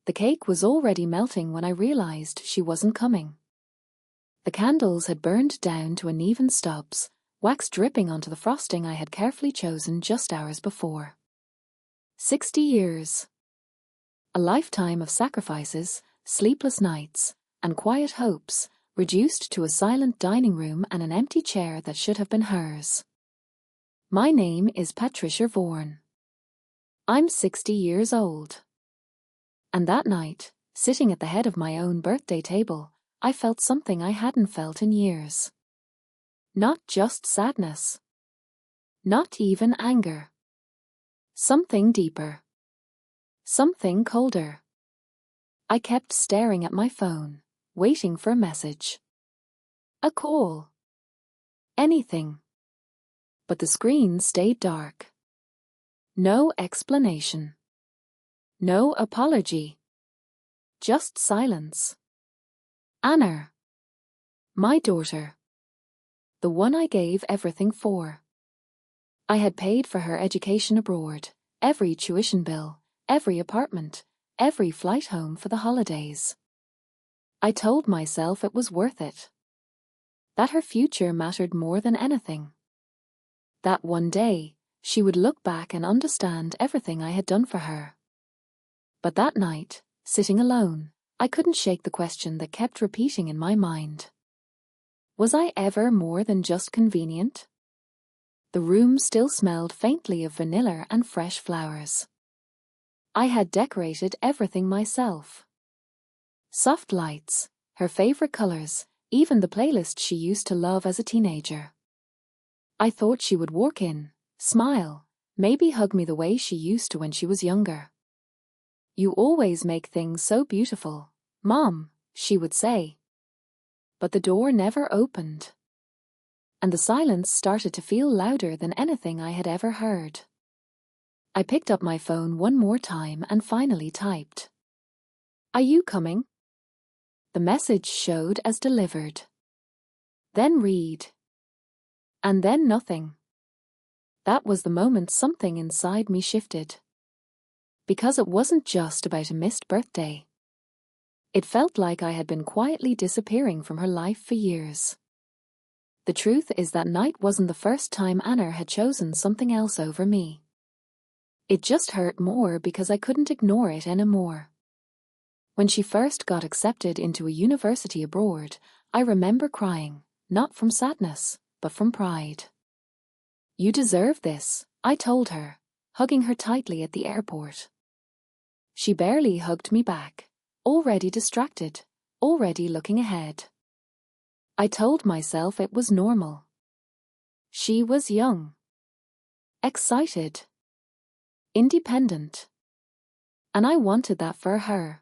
The cake was already melting when I realized she wasn't coming. The candles had burned down to uneven stubs, wax dripping onto the frosting I had carefully chosen just hours before. 60 years. A lifetime of sacrifices, sleepless nights, and quiet hopes, reduced to a silent dining room and an empty chair that should have been hers. My name is Patricia Vaughan. I'm 60 years old. And that night, sitting at the head of my own birthday table, I felt something I hadn't felt in years. Not just sadness. Not even anger. Something deeper. Something colder. I kept staring at my phone, waiting for a message. A call. Anything. But the screen stayed dark. No explanation. No apology. Just silence. Anna. My daughter. The one I gave everything for. I had paid for her education abroad, every tuition bill, every apartment, every flight home for the holidays. I told myself it was worth it. That her future mattered more than anything. That one day, she would look back and understand everything I had done for her. But that night, sitting alone, I couldn't shake the question that kept repeating in my mind. Was I ever more than just convenient? The room still smelled faintly of vanilla and fresh flowers. I had decorated everything myself. Soft lights, her favorite colors, even the playlist she used to love as a teenager. I thought she would walk in, smile, maybe hug me the way she used to when she was younger. You always make things so beautiful, Mom, she would say. But the door never opened. And the silence started to feel louder than anything I had ever heard. I picked up my phone one more time and finally typed. Are you coming? The message showed as delivered. Then read. And then nothing. That was the moment something inside me shifted. Because it wasn't just about a missed birthday. It felt like I had been quietly disappearing from her life for years. The truth is that night wasn't the first time Anna had chosen something else over me. It just hurt more because I couldn't ignore it anymore. When she first got accepted into a university abroad, I remember crying, not from sadness, but from pride. You deserve this, I told her, hugging her tightly at the airport. She barely hugged me back, already distracted, already looking ahead. I told myself it was normal. She was young, excited, independent. And I wanted that for her.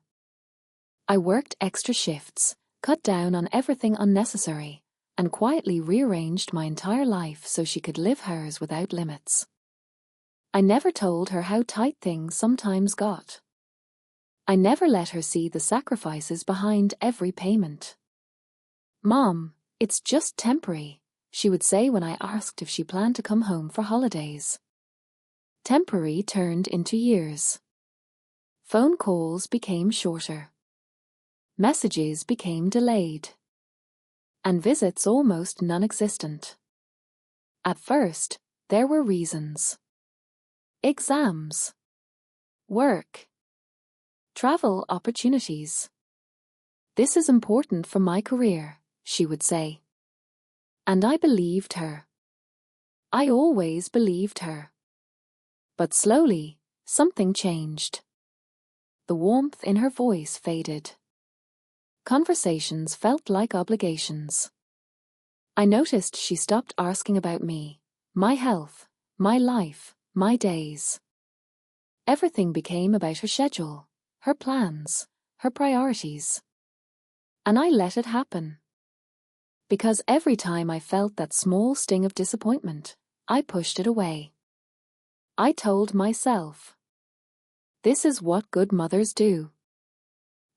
I worked extra shifts, cut down on everything unnecessary, and quietly rearranged my entire life so she could live hers without limits. I never told her how tight things sometimes got. I never let her see the sacrifices behind every payment. Mom, it's just temporary, she would say when I asked if she planned to come home for holidays. Temporary turned into years. Phone calls became shorter. Messages became delayed. And visits almost non-existent. At first, there were reasons. Exams. Work. Travel opportunities. This is important for my career, she would say. And I believed her. I always believed her. But slowly, something changed. The warmth in her voice faded. Conversations felt like obligations. I noticed she stopped asking about me, my health, my life, my days. Everything became about her schedule, her plans, her priorities. And I let it happen. Because every time I felt that small sting of disappointment, I pushed it away. I told myself, this is what good mothers do.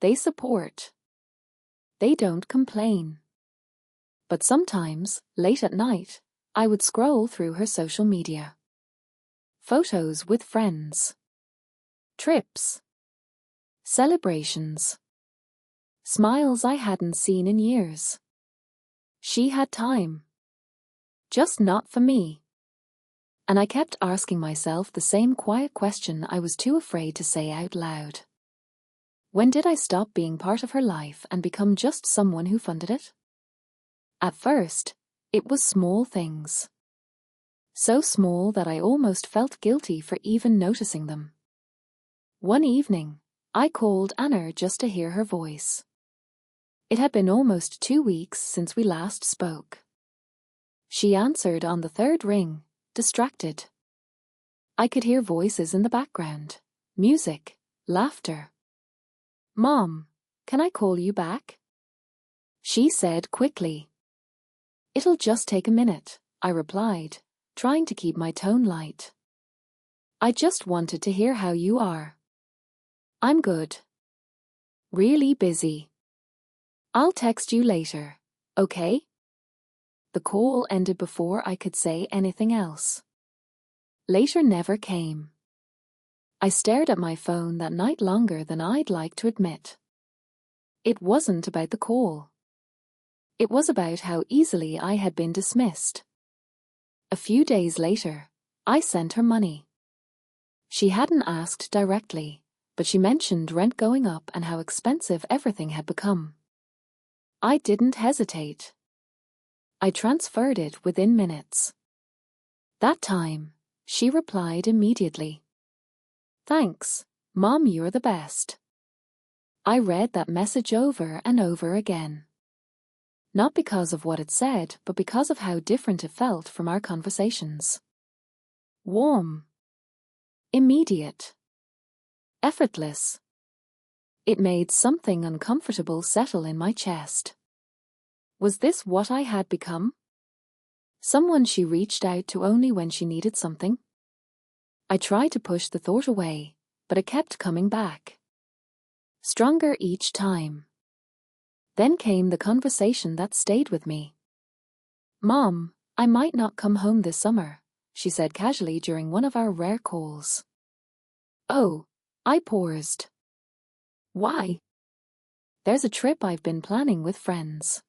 They support. They don't complain. But sometimes, late at night, I would scroll through her social media. Photos with friends. Trips. celebrations, smiles I hadn't seen in years. She had time. Just not for me. And I kept asking myself the same quiet question I was too afraid to say out loud. When did I stop being part of her life and become just someone who funded it? At first, it was small things. So small that I almost felt guilty for even noticing them. One evening, I called Anna just to hear her voice. It had been almost 2 weeks since we last spoke. She answered on the third ring, distracted. I could hear voices in the background, music, laughter. "Mom, can I call you back?" she said quickly. "It'll just take a minute," I replied, trying to keep my tone light. "I just wanted to hear how you are." "I'm good. Really busy. I'll text you later, okay?" The call ended before I could say anything else. Later never came. I stared at my phone that night longer than I'd like to admit. It wasn't about the call. It was about how easily I had been dismissed. A few days later, I sent her money. She hadn't asked directly, but she mentioned rent going up and how expensive everything had become. I didn't hesitate. I transferred it within minutes. That time, she replied immediately. "Thanks, Mom, you're the best." I read that message over and over again. Not because of what it said, but because of how different it felt from our conversations. Warm. Immediate. Effortless. It made something uncomfortable settle in my chest. Was this what I had become? Someone she reached out to only when she needed something? I tried to push the thought away, but it kept coming back. Stronger each time. Then came the conversation that stayed with me. "Mom, I might not come home this summer," she said casually during one of our rare calls. "Oh," I paused. "Why?" "There's a trip I've been planning with friends.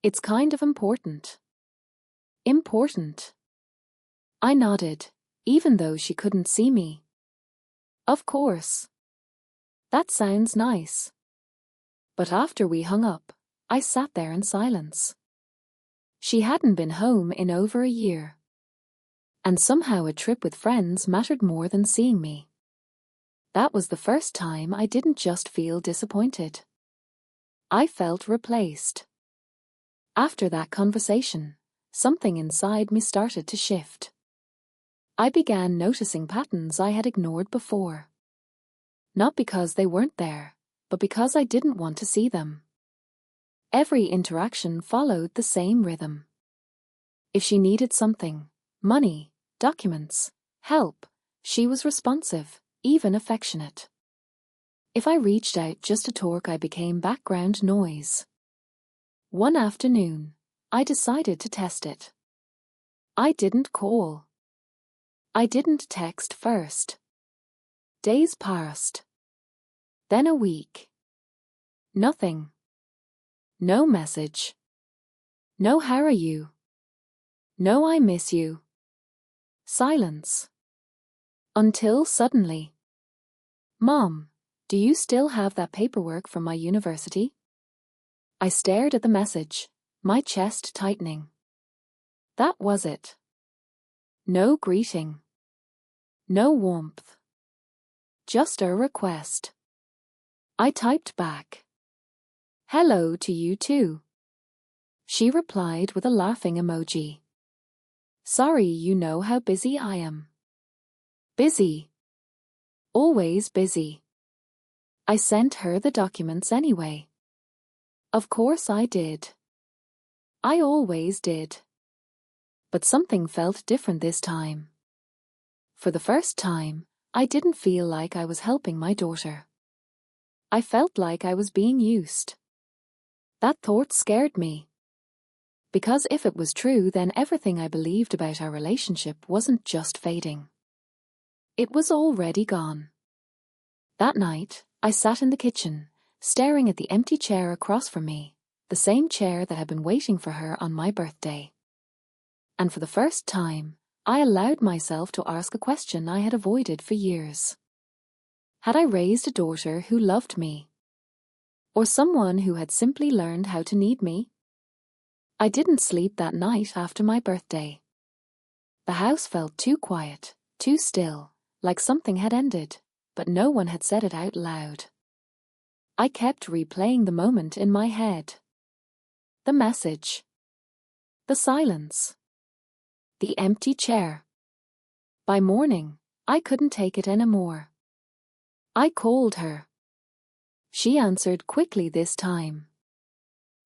It's kind of important." Important. I nodded, even though she couldn't see me. "Of course. That sounds nice." But after we hung up, I sat there in silence. She hadn't been home in over a year. And somehow a trip with friends mattered more than seeing me. That was the first time I didn't just feel disappointed. I felt replaced. After that conversation, something inside me started to shift. I began noticing patterns I had ignored before. Not because they weren't there, but because I didn't want to see them. Every interaction followed the same rhythm. If she needed something, money, documents, help, she was responsive, even affectionate. If I reached out just to talk, I became background noise. One afternoon, I decided to test it. I didn't call. I didn't text first. Days passed. Then a week. Nothing. No message. No "how are you?" No "I miss you." Silence. Until suddenly. "Mom, do you still have that paperwork from my university?" I stared at the message, my chest tightening. That was it. No greeting. No warmth. Just a request. I typed back. "Hello to you too." She replied with a laughing emoji. "Sorry, you know how busy I am." Busy. Always busy. I sent her the documents anyway. Of course I did. I always did. But something felt different this time. For the first time, I didn't feel like I was helping my daughter. I felt like I was being used. That thought scared me. Because if it was true, then everything I believed about our relationship wasn't just fading. It was already gone. That night, I sat in the kitchen, staring at the empty chair across from me, the same chair that had been waiting for her on my birthday. And for the first time, I allowed myself to ask a question I had avoided for years. Had I raised a daughter who loved me? Or someone who had simply learned how to need me? I didn't sleep that night after my birthday. The house felt too quiet, too still, like something had ended, but no one had said it out loud. I kept replaying the moment in my head. The message. The silence. The empty chair. By morning, I couldn't take it anymore. I called her. She answered quickly this time.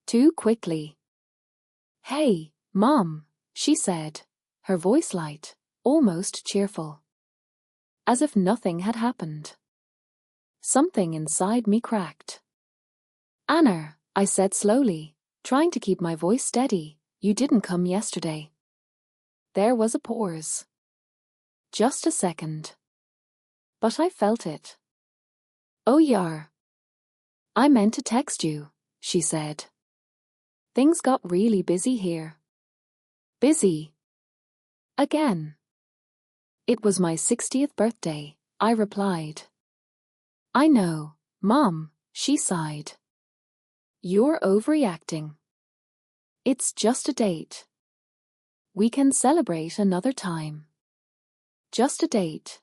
Too quickly. "Hey, Mom," she said, her voice light, almost cheerful. As if nothing had happened. Something inside me cracked. "Anna," I said slowly, trying to keep my voice steady, "you didn't come yesterday." There was a pause. Just a second. But I felt it. "Oh yeah. I meant to text you," she said. "Things got really busy here." Busy. Again. "It was my 60th birthday," I replied. "I know, Mom," she sighed. "You're overreacting. It's just a date. We can celebrate another time. Just a date."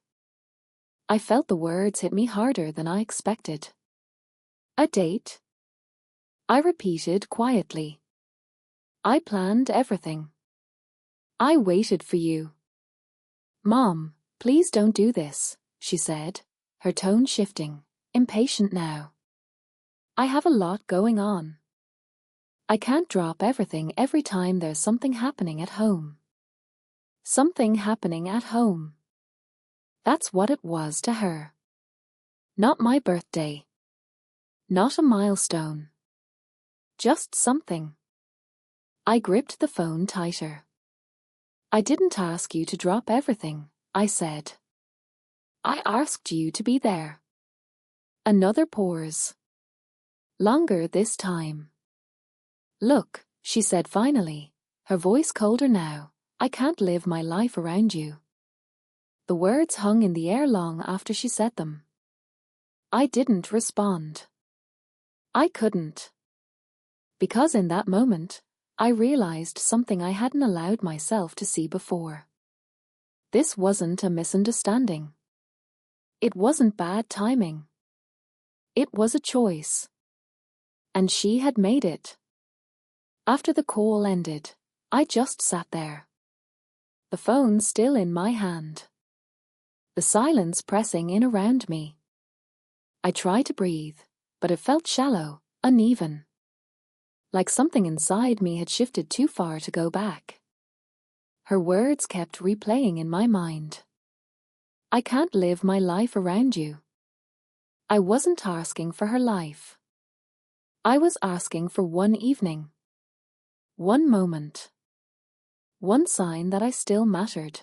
I felt the words hit me harder than I expected. A date? I repeated quietly. I planned everything. I waited for you. "Mom, please don't do this," she said, her tone shifting, impatient now. "I have a lot going on. I can't drop everything every time there's something happening at home." Something happening at home. That's what it was to her. Not my birthday. Not a milestone. Just something. I gripped the phone tighter. "I didn't ask you to drop everything," I said. "I asked you to be there." Another pause. Longer this time. "Look," she said finally, her voice colder now, "I can't live my life around you." The words hung in the air long after she said them. I didn't respond. I couldn't. Because in that moment, I realized something I hadn't allowed myself to see before. This wasn't a misunderstanding. It wasn't bad timing. It was a choice. And she had made it. After the call ended, I just sat there. The phone still in my hand. The silence pressing in around me. I tried to breathe, but it felt shallow, uneven. Like something inside me had shifted too far to go back. Her words kept replaying in my mind. "I can't live my life around you." I wasn't asking for her life. I was asking for one evening. One moment. One sign that I still mattered.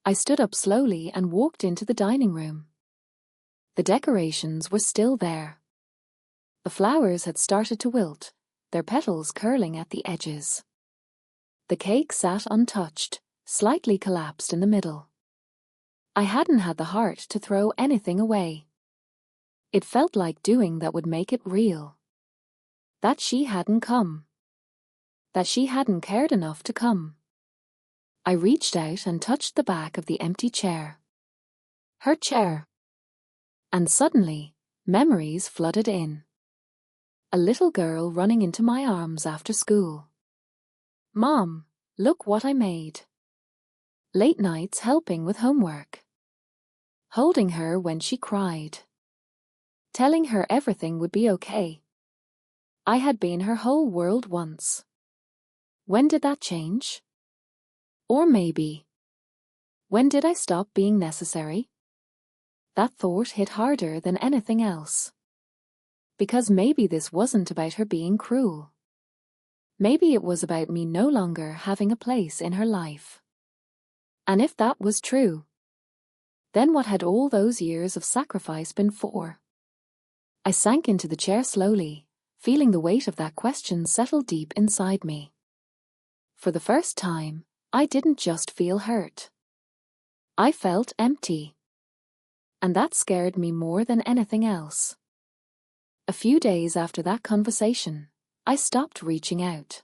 I stood up slowly and walked into the dining room. The decorations were still there. The flowers had started to wilt, their petals curling at the edges. The cake sat untouched, slightly collapsed in the middle. I hadn't had the heart to throw anything away. It felt like doing that would make it real. That she hadn't come. That she hadn't cared enough to come. I reached out and touched the back of the empty chair. Her chair. And suddenly, memories flooded in. A little girl running into my arms after school. "Mom, look what I made." Late nights helping with homework. Holding her when she cried. Telling her everything would be okay. I had been her whole world once. When did that change? Or maybe, when did I stop being necessary? That thought hit harder than anything else. Because maybe this wasn't about her being cruel. Maybe it was about me no longer having a place in her life. And if that was true, then what had all those years of sacrifice been for? I sank into the chair slowly, feeling the weight of that question settle deep inside me. For the first time, I didn't just feel hurt. I felt empty. And that scared me more than anything else. A few days after that conversation, I stopped reaching out.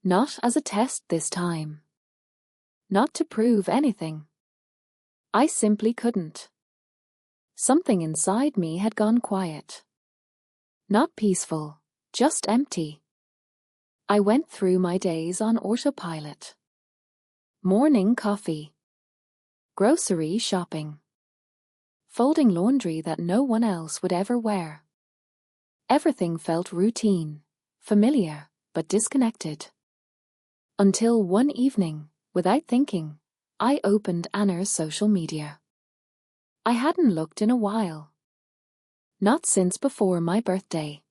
Not as a test this time. Not to prove anything. I simply couldn't. Something inside me had gone quiet. Not peaceful, just empty. I went through my days on autopilot. Morning coffee. Grocery shopping. Folding laundry that no one else would ever wear. Everything felt routine, familiar, but disconnected. Until one evening, without thinking, I opened Anna's social media. I hadn't looked in a while. Not since before my birthday.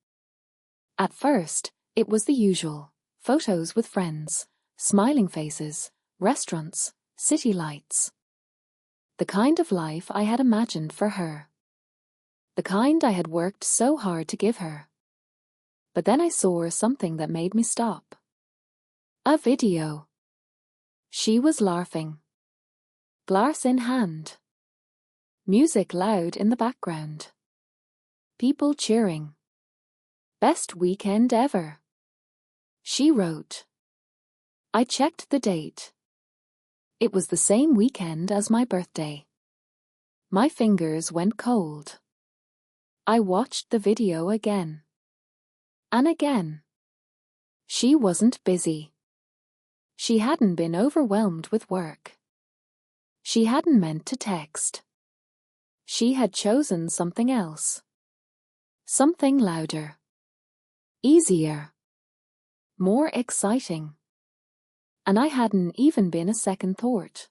At first, it was the usual: photos with friends, smiling faces, restaurants, city lights. The kind of life I had imagined for her. The kind I had worked so hard to give her. But then I saw something that made me stop. A video. She was laughing. Glass in hand. Music loud in the background. People cheering. Best weekend ever. She wrote. I checked the date. It was the same weekend as my birthday. My fingers went cold. I watched the video again. And again. She wasn't busy. She hadn't been overwhelmed with work. She hadn't meant to text. She had chosen something else. Something louder. Easier. More exciting. And I hadn't even been a second thought.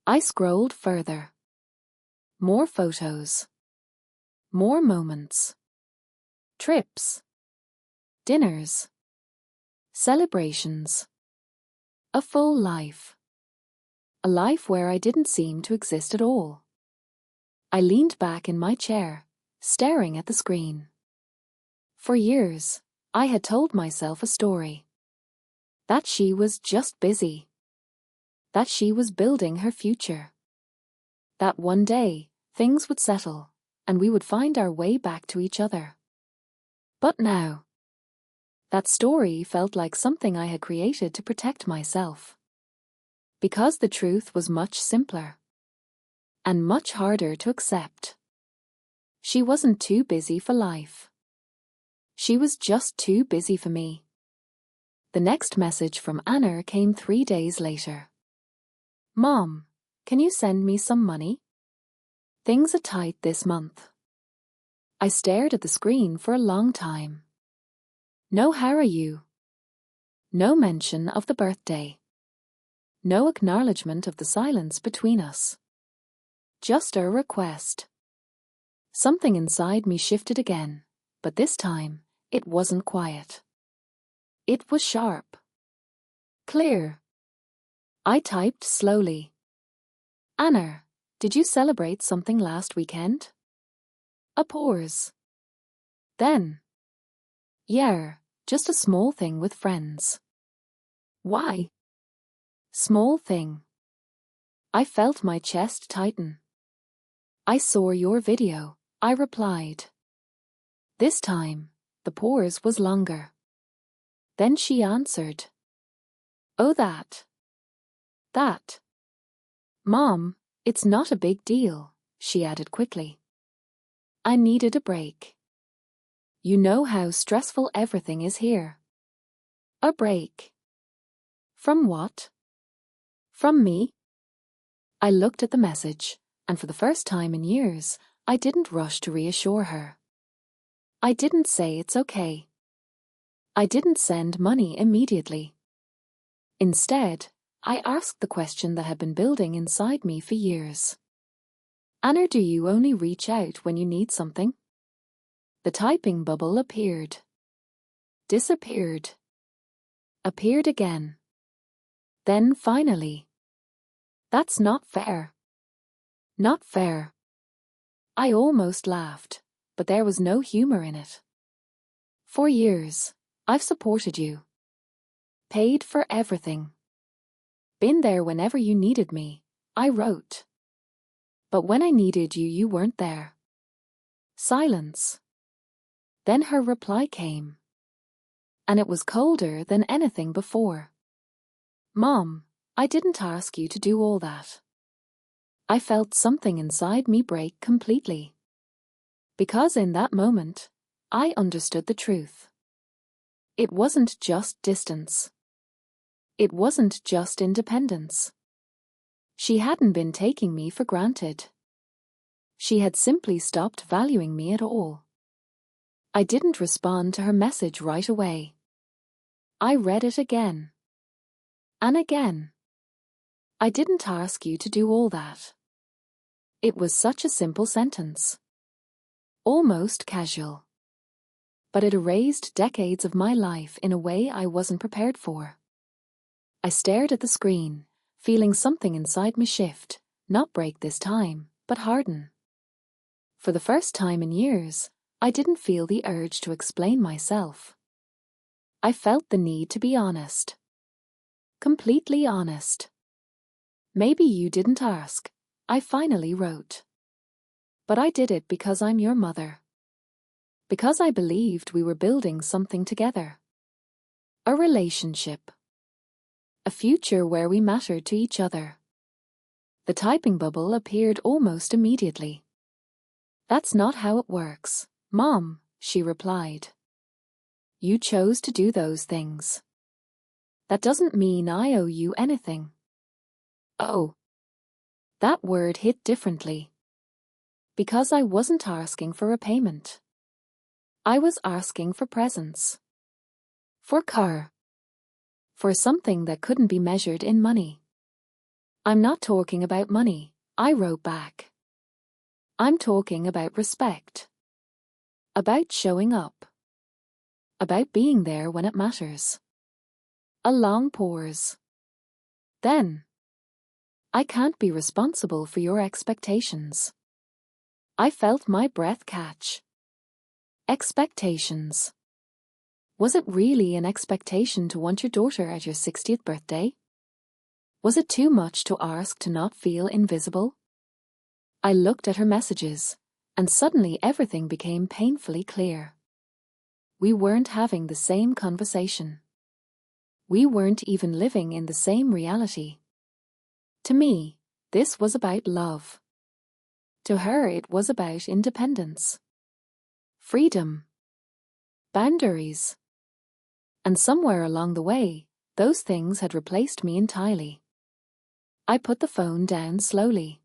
I scrolled further. More photos. More moments. Trips. Dinners. Celebrations. A full life. A life where I didn't seem to exist at all. I leaned back in my chair, staring at the screen. For years, I had told myself a story. That she was just busy. That she was building her future. That one day, things would settle, and we would find our way back to each other. But now, that story felt like something I had created to protect myself. Because the truth was much simpler. And much harder to accept. She wasn't too busy for life. She was just too busy for me. The next message from Anna came 3 days later. Mom, can you send me some money? Things are tight this month. I stared at the screen for a long time. No how are you? No mention of the birthday. No acknowledgement of the silence between us. Just a request. Something inside me shifted again, but this time, it wasn't quiet. It was sharp. Clear. I typed slowly. Anna, did you celebrate something last weekend? A pause. Then. Yeah, just a small thing with friends. Why? Small thing. I felt my chest tighten. I saw your video, I replied. This time, the pause was longer. Then she answered. Oh, that. That. Mom, it's not a big deal, she added quickly. I needed a break. You know how stressful everything is here. A break. From what? From me? I looked at the message, and for the first time in years, I didn't rush to reassure her. I didn't say it's okay. I didn't send money immediately. Instead, I asked the question that had been building inside me for years. Anna, do you only reach out when you need something? The typing bubble appeared. Disappeared. Appeared again. Then finally. That's not fair. Not fair. I almost laughed, but there was no humor in it. For years, I've supported you. Paid for everything. Been there whenever you needed me, I wrote. But when I needed you, you weren't there. Silence. Then her reply came. And it was colder than anything before. Mom, I didn't ask you to do all that. I felt something inside me break completely. Because in that moment, I understood the truth. It wasn't just distance. It wasn't just independence. She hadn't been taking me for granted. She had simply stopped valuing me at all. I didn't respond to her message right away. I read it again. And again. I didn't ask you to do all that. It was such a simple sentence. Almost casual. But it erased decades of my life in a way I wasn't prepared for. I stared at the screen, feeling something inside me shift, not break this time, but harden. For the first time in years, I didn't feel the urge to explain myself. I felt the need to be honest. Completely honest. Maybe you didn't ask, I finally wrote. But I did it because I'm your mother. Because I believed we were building something together. A relationship. A future where we mattered to each other. The typing bubble appeared almost immediately. That's not how it works, Mom, she replied. You chose to do those things. That doesn't mean I owe you anything. Oh. That word hit differently. Because I wasn't asking for a payment. I was asking for presence. For care. For something that couldn't be measured in money. I'm not talking about money, I wrote back. I'm talking about respect. About showing up. About being there when it matters. A long pause. Then. I can't be responsible for your expectations. I felt my breath catch. Expectations. Was it really an expectation to want your daughter at your 60th birthday? Was it too much to ask to not feel invisible? I looked at her messages, and suddenly everything became painfully clear. We weren't having the same conversation. We weren't even living in the same reality. To me, this was about love. To her, it was about independence. Freedom. Boundaries. And somewhere along the way, those things had replaced me entirely. I put the phone down slowly.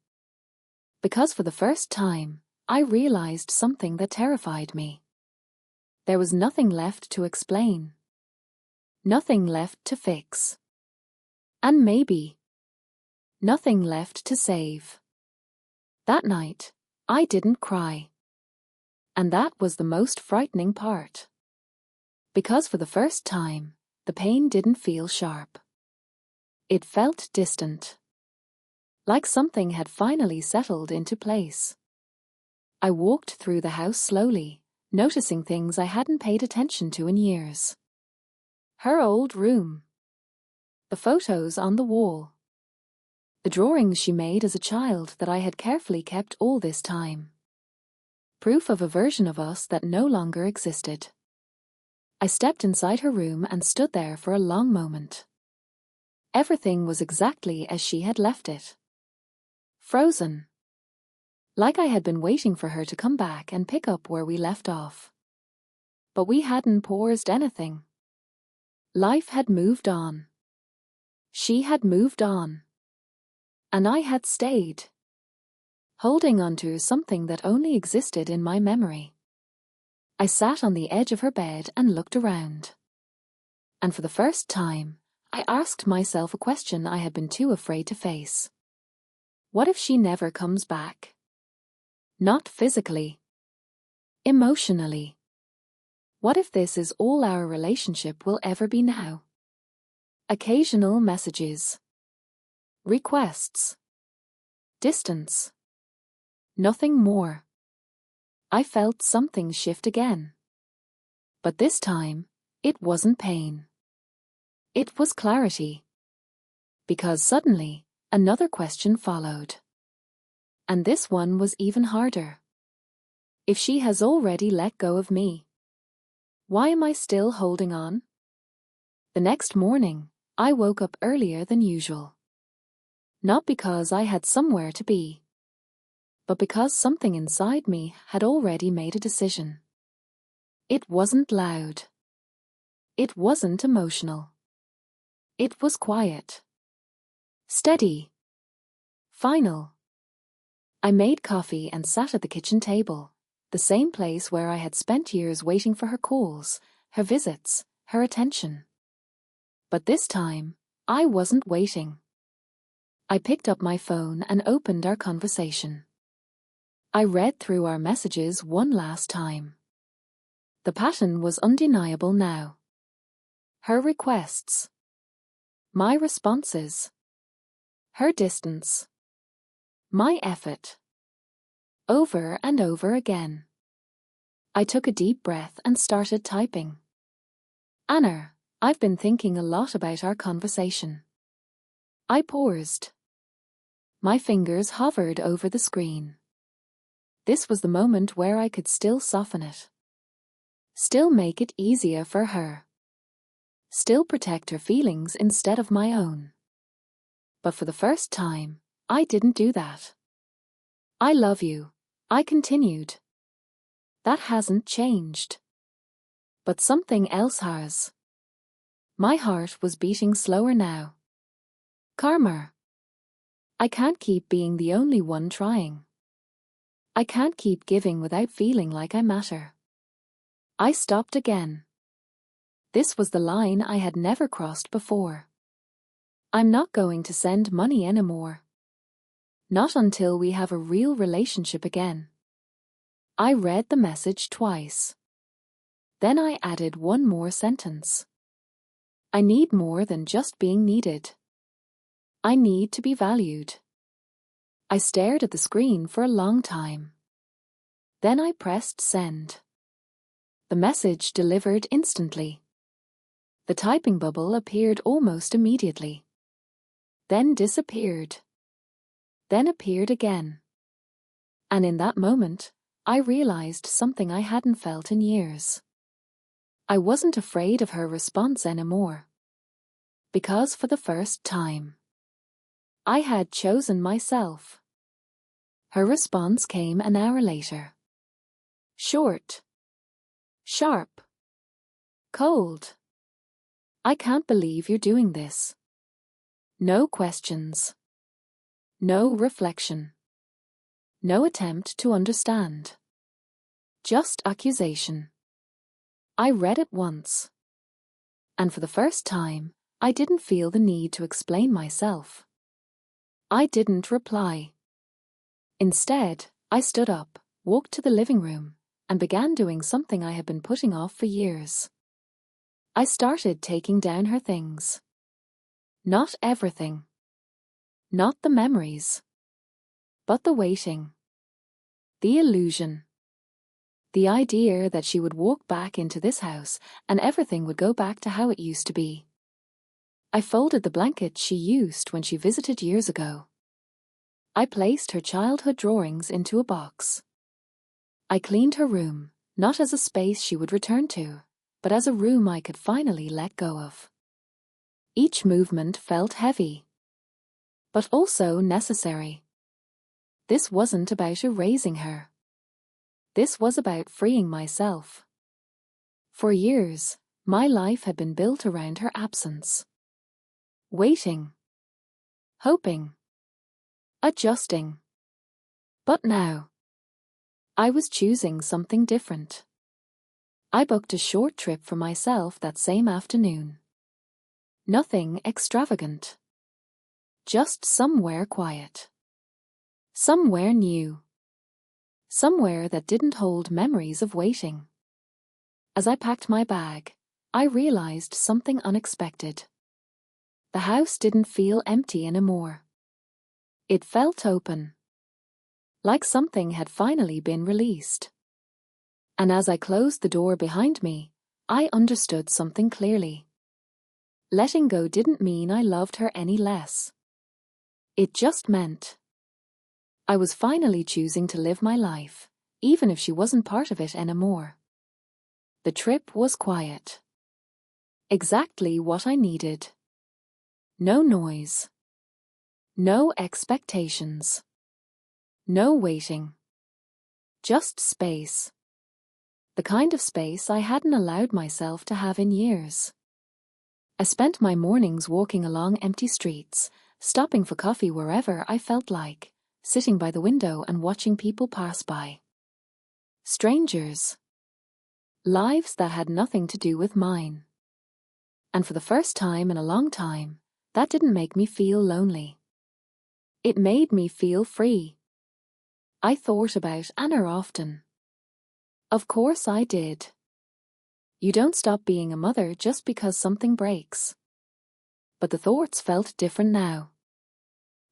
Because for the first time, I realized something that terrified me. There was nothing left to explain. Nothing left to fix. And maybe nothing left to save. That night, I didn't cry. And that was the most frightening part. Because for the first time, the pain didn't feel sharp. It felt distant. Like something had finally settled into place. I walked through the house slowly, noticing things I hadn't paid attention to in years. Her old room. The photos on the wall. The drawings she made as a child that I had carefully kept all this time. Proof of a version of us that no longer existed. I stepped inside her room and stood there for a long moment. Everything was exactly as she had left it. Frozen. Like I had been waiting for her to come back and pick up where we left off. But we hadn't paused anything. Life had moved on. She had moved on. And I had stayed. Holding onto something that only existed in my memory. I sat on the edge of her bed and looked around. And for the first time, I asked myself a question I had been too afraid to face. What if she never comes back? Not physically. Emotionally. What if this is all our relationship will ever be now? Occasional messages. Requests. Distance. Nothing more. I felt something shift again. But this time, it wasn't pain. It was clarity. Because suddenly, another question followed. And this one was even harder. If she has already let go of me, why am I still holding on? The next morning, I woke up earlier than usual. Not because I had somewhere to be, but because something inside me had already made a decision. It wasn't loud. It wasn't emotional. It was quiet. Steady. Final. I made coffee and sat at the kitchen table, the same place where I had spent years waiting for her calls, her visits, her attention. But this time, I wasn't waiting. I picked up my phone and opened our conversation. I read through our messages one last time. The pattern was undeniable now. Her requests. My responses. Her distance. My effort. Over and over again. I took a deep breath and started typing. Anna, I've been thinking a lot about our conversation. I paused. My fingers hovered over the screen. This was the moment where I could still soften it. Still make it easier for her. Still protect her feelings instead of my own. But for the first time, I didn't do that. I love you, I continued. That hasn't changed. But something else has. My heart was beating slower now. Karma. I can't keep being the only one trying. I can't keep giving without feeling like I matter. I stopped again. This was the line I had never crossed before. I'm not going to send money anymore. Not until we have a real relationship again. I read the message twice. Then I added one more sentence. I need more than just being needed. I need to be valued. I stared at the screen for a long time. Then I pressed send. The message delivered instantly. The typing bubble appeared almost immediately. Then disappeared. Then appeared again. And in that moment, I realized something I hadn't felt in years. I wasn't afraid of her response anymore. Because for the first time, I had chosen myself. Her response came an hour later. Short. Sharp. Cold. I can't believe you're doing this. No questions. No reflection. No attempt to understand. Just accusation. I read it once. And for the first time, I didn't feel the need to explain myself. I didn't reply. Instead, I stood up, walked to the living room, and began doing something I had been putting off for years. I started taking down her things. Not everything. Not the memories. But the waiting. The illusion. The idea that she would walk back into this house and everything would go back to how it used to be. I folded the blanket she used when she visited years ago. I placed her childhood drawings into a box. I cleaned her room, not as a space she would return to, but as a room I could finally let go of. Each movement felt heavy, but also necessary. This wasn't about erasing her. This was about freeing myself. For years, my life had been built around her absence. Waiting. Hoping. Adjusting. But now, I was choosing something different. I booked a short trip for myself that same afternoon. Nothing extravagant. Just somewhere quiet. Somewhere new. Somewhere that didn't hold memories of waiting. As I packed my bag, I realized something unexpected. The house didn't feel empty anymore. It felt open. Like something had finally been released. And as I closed the door behind me, I understood something clearly. Letting go didn't mean I loved her any less. It just meant I was finally choosing to live my life, even if she wasn't part of it anymore. The trip was quiet. Exactly what I needed. No noise. No expectations. No waiting. Just space. The kind of space I hadn't allowed myself to have in years. I spent my mornings walking along empty streets, stopping for coffee wherever I felt like, sitting by the window and watching people pass by. Strangers. Lives that had nothing to do with mine. And for the first time in a long time, that didn't make me feel lonely. It made me feel free. I thought about Anna often. Of course I did. You don't stop being a mother just because something breaks. But the thoughts felt different now.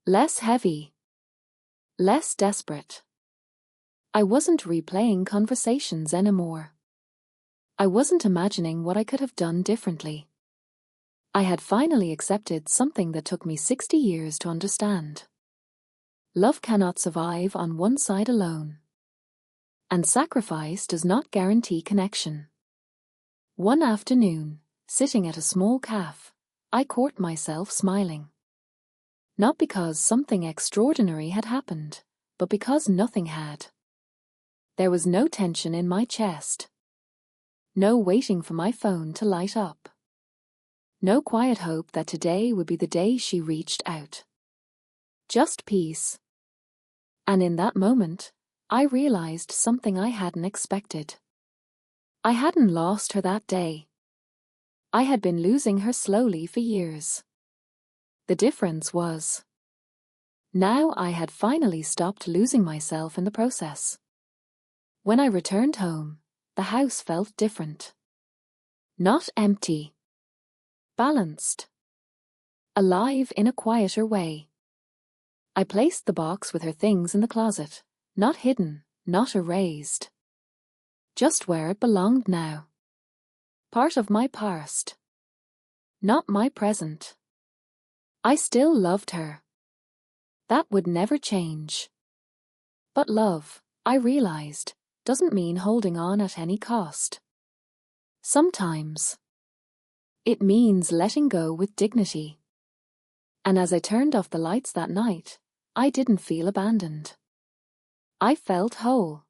Less heavy. Less desperate. I wasn't replaying conversations anymore. I wasn't imagining what I could have done differently. I had finally accepted something that took me 60 years to understand. Love cannot survive on one side alone. And sacrifice does not guarantee connection. One afternoon, sitting at a small cafe, I caught myself smiling. Not because something extraordinary had happened, but because nothing had. There was no tension in my chest. No waiting for my phone to light up. No quiet hope that today would be the day she reached out. Just peace. And in that moment, I realized something I hadn't expected. I hadn't lost her that day. I had been losing her slowly for years. The difference was, now I had finally stopped losing myself in the process. When I returned home, the house felt different. Not empty. Balanced. Alive in a quieter way. I placed the box with her things in the closet, not hidden, not erased. Just where it belonged now. Part of my past. Not my present. I still loved her. That would never change. But love, I realized, doesn't mean holding on at any cost. Sometimes it means letting go with dignity. And as I turned off the lights that night, I didn't feel abandoned. I felt whole.